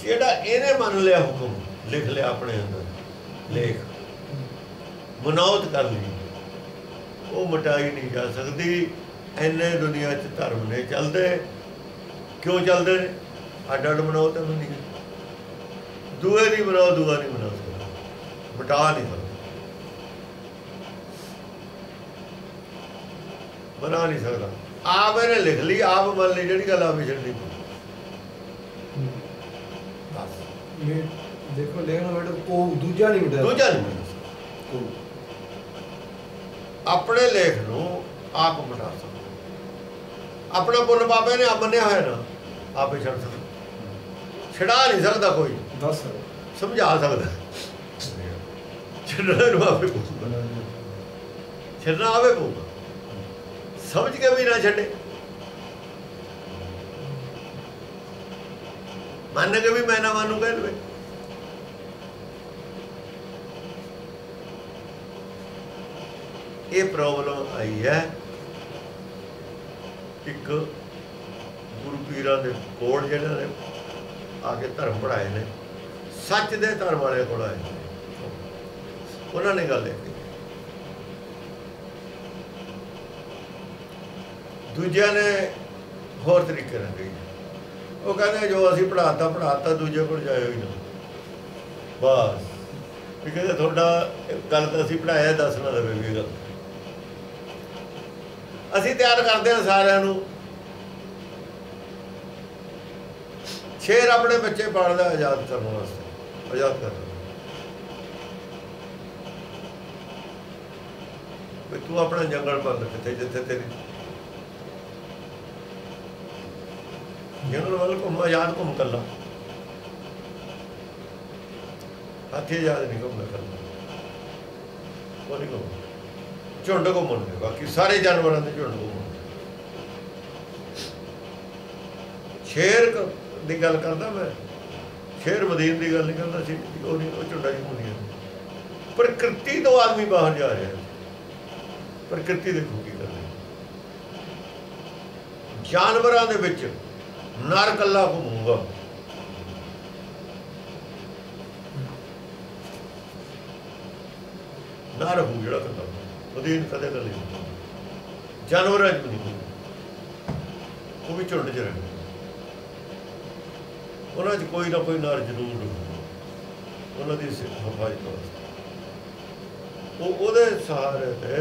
ਜਿਹੜਾ ਇਹਨੇ ਮੰਨ ਲਿਆ ਹੁਕਮ, ਲਿਖ ਲਿਆ ਆਪਣੇ ਅੰਦਰ, ਲੇਖ ਮਨੌਤ ਕਰ ਲਈ, ਉਹ ਮਿਟਾਈ ਨਹੀਂ ਜਾ ਸਕਦੀ। ਇੰਨੇ ਦੁਨੀਆ 'ਚ ਧਰਮ ਨੇ ਚੱਲਦੇ, ਕਿਉਂ ਚੱਲਦੇ ਨੇ? ਅੱਡ ਅੱਡ ਮਨੌਤ ਹੈ ਦੁਨੀਆ, ਦੂਏ ਦੀ ਬਣਾਓ, ਦੂਆ ਨਹੀਂ ਬਣਾ ਸਕਦਾ, ਮਿਟਾ ਨਹੀਂ ਸਕਦਾ, ਬਣਾ ਨਹੀਂ ਸਕਦਾ। ਆਪ ਇਹਨੇ ਲਿਖ ਲਈ, ਆਪ ਮੰਨ ਲਈ, ਜਿਹੜੀ ਗੱਲ ਆਪ ਹੀ ਛੱਡਣੀ ਪਈ। देखो लेकिन बेटा को दूजा नहीं मिटा, ਦੂਜਾ ਨਹੀਂ ਮਿਟਾ ਸਕਦਾ। ਆਪਣੇ ਲੇਖ ਨੂੰ ਆਪ ਮਿਟਾ ਸਕਦਾ। ਆਪਣਾ ਪੁੰਨ ਪਾਪ ਇਹਨੇ ਆਪ ਮੰਨਿਆ ਹੋਇਆ ਨਾ, ਆਪੇ ਛੱਡ ਸਕਦਾ, ਛਡਾ ਨਹੀਂ ਸਕਦਾ ਕੋਈ, दस ਸਮਝਾ ਸਕਦਾ। ਛੱਡਣਾ ਨੂੰ ਆਪੇ ਪਊਗਾ, ਛੱਡਣਾ ਆਵੇ ਪਊਗਾ, ਸਮਝ ਕੇ ਵੀ ਨਾ ਛੱਡੇ, ਮੰਨ ਕੇ ਵੀ ਮੈਂ ਨਾ ਮੰਨੂ ਕਹਿ ਲਵੇ। ਇਹ ਪ੍ਰੋਬਲਮ ਆਈ ਹੈ ਇੱਕ ਗੁਰੂ ਪੀਰਾਂ ਦੇ ਕੋਲ, ਜਿਹਨਾਂ ਨੇ ਆ ਕੇ ਧਰਮ ਪੜ੍ਹਾਏ ਨੇ, ਸੱਚ ਦੇ ਧਰਮ ਵਾਲੇ ਕੋਲ ਆਏ, ਉਹਨਾਂ ਨੇ ਗੱਲ ਕੀਤੀ। ਦੂਜਿਆਂ ਨੇ ਹੋਰ ਤਰੀਕੇ ਨਾਲ ਕਹੀ। ਉਹ ਕਹਿੰਦੇ ਜੋ ਅਸੀਂ ਪੜ੍ਹਾਤਾ ਦੂਜੇ ਕੋਲ ਜਾਇਓ ਹੀ ਨਾ, ਬਸ ਵੀ ਕਹਿੰਦੇ ਤੁਹਾਡਾ ਗੱਲ ਤਾਂ ਅਸੀਂ ਪੜ੍ਹਾਇਆ, ਦੱਸ ਨਾ ਦੇਵੇ ਵੀ ਗੱਲ। ਅਸੀਂ ਤਿਆਰ ਕਰਦੇ ਹਾਂ ਸਾਰਿਆਂ ਨੂੰ, ਸ਼ੇਰ ਆਪਣੇ ਬੱਚੇ ਪਾਲਦਾ ਆਜ਼ਾਦ ਕਰਨ ਵਾਸਤੇ, ਆਜ਼ਾਦ ਕਰਨ ਵੀ ਤੂੰ ਆਪਣਾ ਜੰਗਲ ਬੰਦ ਕਿੱਥੇ, ਜਿੱਥੇ ਤੇਰੀ ਜੰਗਲ ਵੱਲ ਘੁੰਮ, ਆਜ਼ਾਦ ਘੁੰਮ ਕੱਲਾ, ਹਾਥੀ ਆਜ਼ਾਦ ਨਹੀਂ ਘੁੰਮਦਾ ਕੱਲਾ, ਉਹ ਨਹੀਂ ਘੁੰਮ, ਝੁੰਡ ਘੁੰਮਣਗੇ, ਬਾਕੀ ਸਾਰੇ ਜਾਨਵਰਾਂ ਦੇ ਝੁੰਡ ਘੁੰਮਣਗੇ। ਸ਼ੇਰ ਦੀ ਗੱਲ ਕਰਦਾ ਮੈਂ, ਸ਼ੇਰ ਮਦੀਨ ਦੀ ਗੱਲ ਨਹੀਂ ਕਰਦਾ ਸੀ, ਉਹ ਨਹੀਂ, ਉਹ ਝੁੰਡਾਂ 'ਚ ਘੁੰਮਦੀਆਂ। ਪ੍ਰਕਿਰਤੀ ਤੋਂ ਆਦਮੀ ਬਾਹਰ ਜਾ ਰਿਹਾ, ਪ੍ਰਕਿਰਤੀ ਦੇਖੋ ਕੀ ਕਰ ਰਹੀ। ਜਾਨਵਰਾਂ ਦੇ ਵਿੱਚ ਨਰ ਕੱਲਾ ਘੁੰਮੂਗਾ, ਨਰ ਹੋ ਜਿਹੜਾ ਕੱਲਾ, ਮਦੀਨ ਕਦੇ ਕੱਲੇ ਨਹੀਂ, ਜਾਨਵਰਾਂ 'ਚ ਵੀ ਨਹੀਂ, ਉਹ ਵੀ ਝੁੰਡ 'ਚ ਰਹਿੰਦੇ, ਉਹਨਾਂ 'ਚ ਕੋਈ ਨਾ ਕੋਈ ਨਰ ਜ਼ਰੂਰ ਰਹੂਗਾ, ਉਹਨਾਂ ਦੀ ਹਿਫਾਜ਼ਤ ਵਾਸਤੇ। ਉਹ ਉਹਦੇ ਸਹਾਰੇ ਤੇ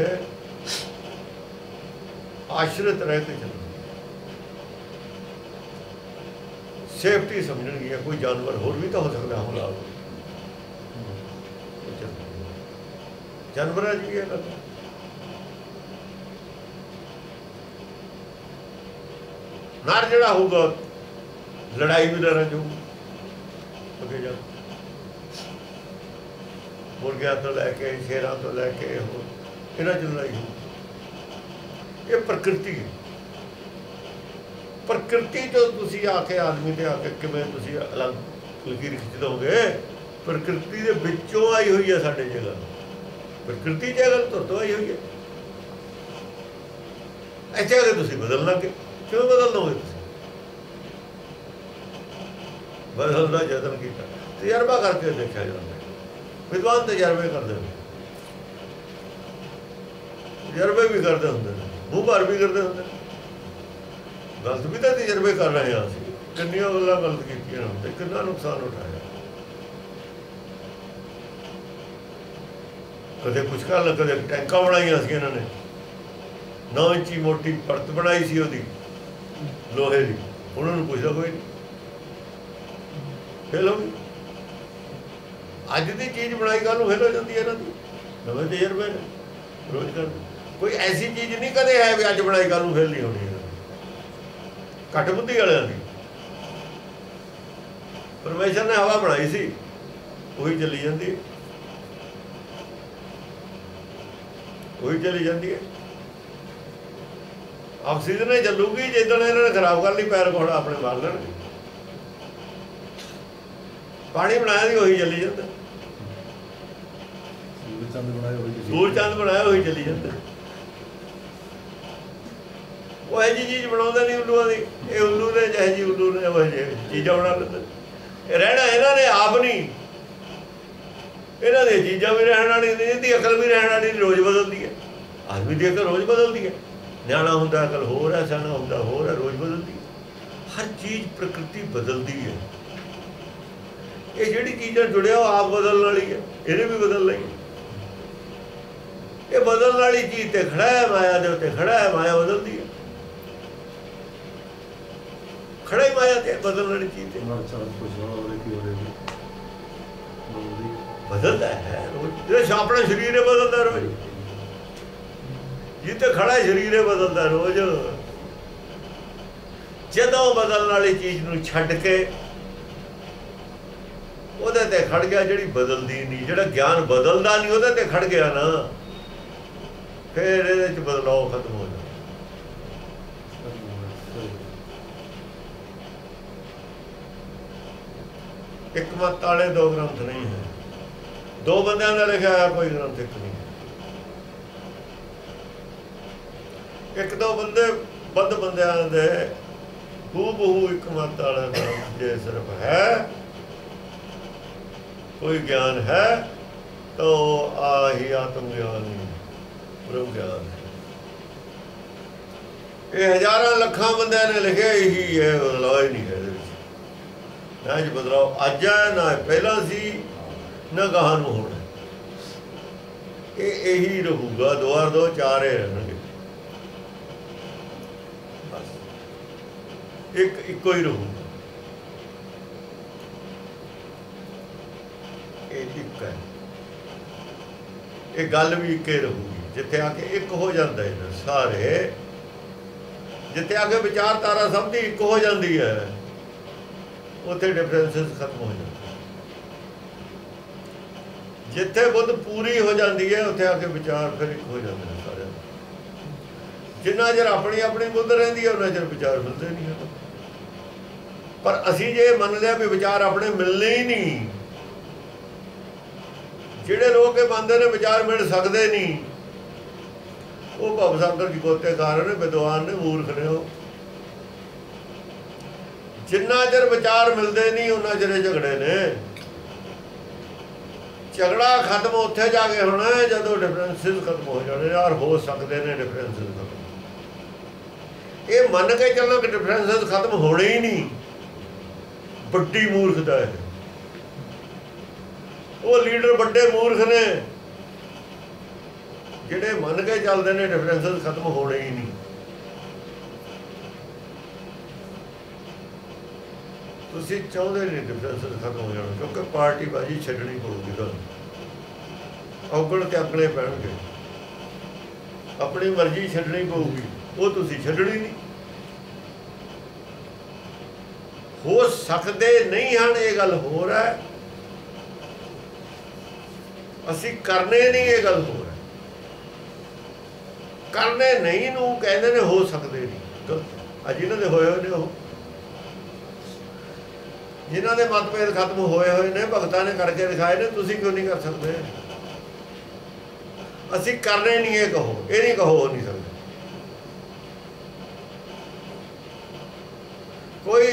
ਆਸ਼ਰਿਤ ਰਹਿ ਕੇ ਚੱਲਣਾ, ਸੇਫਟੀ ਸਮਝਣਗੀ। ਕੋਈ ਜਾਨਵਰ ਹੋਰ ਵੀ ਤਾਂ ਹੋ ਸਕਦਾ ਹਮਲਾ, ਜਾਨਵਰਾਂ 'ਚ ਵੀ ਇਹ ਗੱਲ। ਨਰ ਜਿਹੜਾ ਹੋਊਗਾ ਲੜਾਈ ਵੀ ਲੜਨ ਜਾਊ, ਅੱਗੇ ਜਾ ਮੁਰਗਿਆਂ ਤੋਂ ਲੈ ਕੇ, ਸ਼ੇਰਾਂ ਤੋਂ ਲੈ ਕੇ, ਹੋਰ ਇਹਨਾਂ 'ਚ ਲੜਾਈ ਹੋਊ। ਇਹ ਪ੍ਰਕਿਰਤੀ ਹੈ। ਪ੍ਰਕਿਰਤੀ ਤੋਂ ਤੁਸੀਂ ਆ ਕੇ ਆਦਮੀ ਤੇ ਆ ਕੇ ਕਿਵੇਂ ਤੁਸੀਂ ਅਲੱਗ ਲਕੀਰ ਖਿੱਚ ਦੋਗੇ? ਪ੍ਰਕਿਰਤੀ ਦੇ ਵਿੱਚੋਂ ਆਈ ਹੋਈ ਹੈ ਸਾਡੇ ਜਗ੍ਹਾ, ਪ੍ਰਕਿਰਤੀ 'ਚ ਗੱਲ ਤੋਂ ਆਈ ਹੋਈ ਹੈ। ਇੱਥੇ ਆ ਕੇ ਤੁਸੀਂ ਬਦਲ ਲਾਂਗੇ, ਕਿਉਂ ਬਦਲ ਲਓਗੇ? ਤੁਸੀਂ ਬਦਲਣ ਦਾ ਯਤਨ ਕੀਤਾ, ਤਜਰਬਾ ਕਰਕੇ ਦੇਖਿਆ ਜਾਂਦਾ। ਵਿਦਵਾਨ ਤਜਰਬੇ ਕਰਦੇ ਨੇ, ਤਜਰਬੇ ਵੀ ਕਰਦੇ ਹੁੰਦੇ ਨੇ, ਮੂੰਹ ਭਰ ਵੀ ਕਰਦੇ ਹੁੰਦੇ ਨੇ। ਗਲਤ ਵੀ ਤਾਂ ਤਜਰਬੇ ਕਰ ਰਹੇ ਹਾਂ ਅਸੀਂ, ਕਿੰਨੀਆਂ ਗੱਲਾਂ ਗਲਤ ਕੀਤੀਆਂ ਤੇ ਕਿੰਨਾ ਨੁਕਸਾਨ ਉਠਾਇਆ। ਕਦੇ ਕੁਛ ਕਰ ਲ, ਕਦੇ ਟੈਂਕਾਂ ਬਣਾਈਆਂ ਸੀ ਇਹਨਾਂ ਨੇ, 9 ਇੰਚੀ ਮੋਟੀ ਪਰਤ ਬਣਾਈ ਸੀ ਉਹਦੀ ਲੋਹੇ ਦੀ, ਉਹਨਾਂ ਨੂੰ ਪੁੱਛਦਾ ਕੋਈ ਨਹੀਂ, ਫੇਲ ਹੋ ਗਈ। ਅੱਜ ਦੀ ਚੀਜ਼ ਬਣਾਈ ਕੱਲ੍ਹ ਨੂੰ ਫੇਲ ਹੋ ਜਾਂਦੀ ਹੈ ਇਹਨਾਂ ਦੀ, ਨਵੇਂ ਤਜਰਬੇ ਨੇ ਰੋਜ਼ ਕਰਦੇ। ਕੋਈ ਐਸੀ ਚੀਜ਼ ਨਹੀਂ ਕਦੇ ਹੈ ਵੀ ਅੱਜ ਬਣਾਈ ਕੱਲ੍ਹ ਨੂੰ ਫੇਲ ਨਹੀਂ ਹੋਣੀ। ਘੱਟ ਬੁੱਧੀ ਵਾਲਿਆਂ ਦੀ। ਪਰਮੇਸ਼ਰ ਨੇ ਹਵਾ ਬਣਾਈ ਸੀ, ਉਹੀ ਚੱਲੀ ਜਾਂਦੀ, ਉਹੀ ਚਲੀ ਜਾਂਦੀ ਹੈ। ਆਕਸੀਜਨ ਹੀ ਚੱਲੂਗੀ, ਜਿੱਦਣ ਇਹਨਾਂ ਨੇ ਖਰਾਬ ਕਰ ਲਈ ਪੈਰ ਕੋਲ ਆਪਣੇ ਮਾਰ ਲੈਣਗੇ। ਪਾਣੀ ਬਣਾਇਆ ਸੀ, ਉਹੀ ਚੱਲੀ ਜਾਂਦਾ। ਸੂਰਜ ਚੰਦ ਬਣਾਇਆ ਉਹੀ ਚੱਲੀ ਜਾਂਦਾ। ਉਹ ਇਹੋ ਜਿਹੀ ਚੀਜ਼ ਬਣਾਉਂਦੇ ਨਹੀਂ ਉੱਲੂਆਂ ਦੀ, ਇਹ ਉੱਲੂ ਨੇ ਜਿਹੇ ਜੀ ਉੱਲੂ ਨੇ ਉਹ ਜਿਹੇ ਚੀਜ਼ਾਂ ਬਣਾ ਲੈਂਦੇ। रहना इन्हों ने आप नहीं, इन्हों दी चीज़ां भी रहने वाली नहीं, इनकी अकल भी रहने वाली, रोज़ बदलती है। आदमी की अकल रोज़ बदलती है, न्याणा होंदा अकल होर है, सियाणा होंदा होर है, रोज़ बदलती है। हर चीज़ प्रकृति बदलती है। ये जिहड़ी चीज़ां जुड़िया वो आप बदलने वाली है, इन्हें भी बदलना ही है। ये बदलने वाली चीज़ ते खड़ा है, माया दे उत्ते खड़ा है, माया बदलती है। खड़ा ही माया ते बदलने वाली चीज़ ते बदलता है रोज। अपना शरीर है बदलता रोज, जिते खड़ा है शरीर है बदलता रोज। जदों बदलने वाली चीज़ नूं छड्ड के ਉਹਦੇ ਤੇ खड़ गया, जिहड़ी बदलदी नहीं, जिहड़ा ज्ञान बदलदा नहीं ਉਹਦੇ ਤੇ खड़ गया ना, फिर ਇਹਦੇ ਚ बदलाव खत्म हो जाता। एक मत वाले दो ग्रंथ नहीं है, दो बंदियां का लिखा है, कोई ग्रंथ एक नहीं है। एक दो बंदे बद बंदियां दे हूबहू एक मत वाला ग्रंथ जे सिर्फ है, कोई ज्ञान है तो ही आत्म ज्ञान ही ब्रह्म ज्ञान है। ये हजारों लखा बंदियां ने लिखे यही है, बदलाव ही नहीं है। ना जी बदलाव अज है, ना पहला सी, ना गाह नूं होना। यही रहूगा, द्वार दो चार ही रहणगे, बस एक इको ही रहूगा। एक है, ये गल भी एक ही रहूगी। जिथे आके एक हो जाता है सारे, जिथे आके विचारधारा सब दी एक हो जाती है, उत्थे डिफरेंसिस खत्म हो जाते। जिथे बुद्ध पूरी हो जाती है, उत्थे आके विचार फिर एक हो जाते हैं सारे। जिन्ना चर अपनी अपनी बुद्ध रहिंदी है, उन्ना चर विचार मिलते नहीं है। पर असीं जे मन लिया भी विचार अपने मिलने ही नहीं, ਜਿਹੜੇ ਲੋਕ ਇਹ ਮੰਨਦੇ ਨੇ ਵਿਚਾਰ ਮਿਲ ਸਕਦੇ ਨਹੀਂ, ਉਹ ਭਵਸਾਗਰ ਜਗੋਤੇ ਕਾਰਨ ਨੇ, ਵਿਦਵਾਨ ਨੇ, ਮੂਰਖ ਨੇ। ਉਹ ਜਿੰਨਾ ਚਿਰ ਵਿਚਾਰ ਮਿਲਦੇ ਨਹੀਂ ਉਹਨਾਂ ਚਿਰ ਝਗੜੇ ਨੇ। ਝਗੜਾ ਖਤਮ ਉੱਥੇ ਜਾ ਕੇ ਹੋਣਾ ਜਦੋਂ ਡਿਫਰੈਂਸਿਸ ਖਤਮ ਹੋ ਜਾਣੇ, ਯਾਰ ਹੋ ਸਕਦੇ ਨੇ ਡਿਫਰੈਂਸਿਸ ਖਤਮ। ਇਹ ਮੰਨ ਕੇ ਚੱਲਣਾ ਕਿ ਡਿਫਰੈਂਸਿਸ ਖਤਮ ਹੋਣੇ ਹੀ ਨਹੀਂ, ਵੱਡੀ ਮੂਰਖਤਾ ਹੈ। वो लीडर बड़े मूर्ख ने जिहड़े मन के चलते हैं डिफरेंसिस खत्म होने ही नहीं। तुसीं चाहुंदे नहीं डिफरेंसिस खत्म हो जाना, क्योंकि पार्टी बाजी छड्डनी पऊगी। तुहानूं औगण त्यागणे पैणगे, अपनी मर्जी छड्डनी पऊगी, वो तुसीं छड्डणी नहीं। हो सकते नहीं हैं, ये गल होर है। असी करने नहीं, ये गल हो रहा। करने नहीं नूं कहते ने हो सकते नहीं, गलत। अज इन्होंने होए हुए ने, जिन्हों के मतभेद खत्म होए हुए ने, भगतां ने करके दिखाए ने, तुसीं क्यों नहीं कर सकते? असी करने नहीं, ये कहो, ये नहीं कहो, हो नहीं सकते। कोई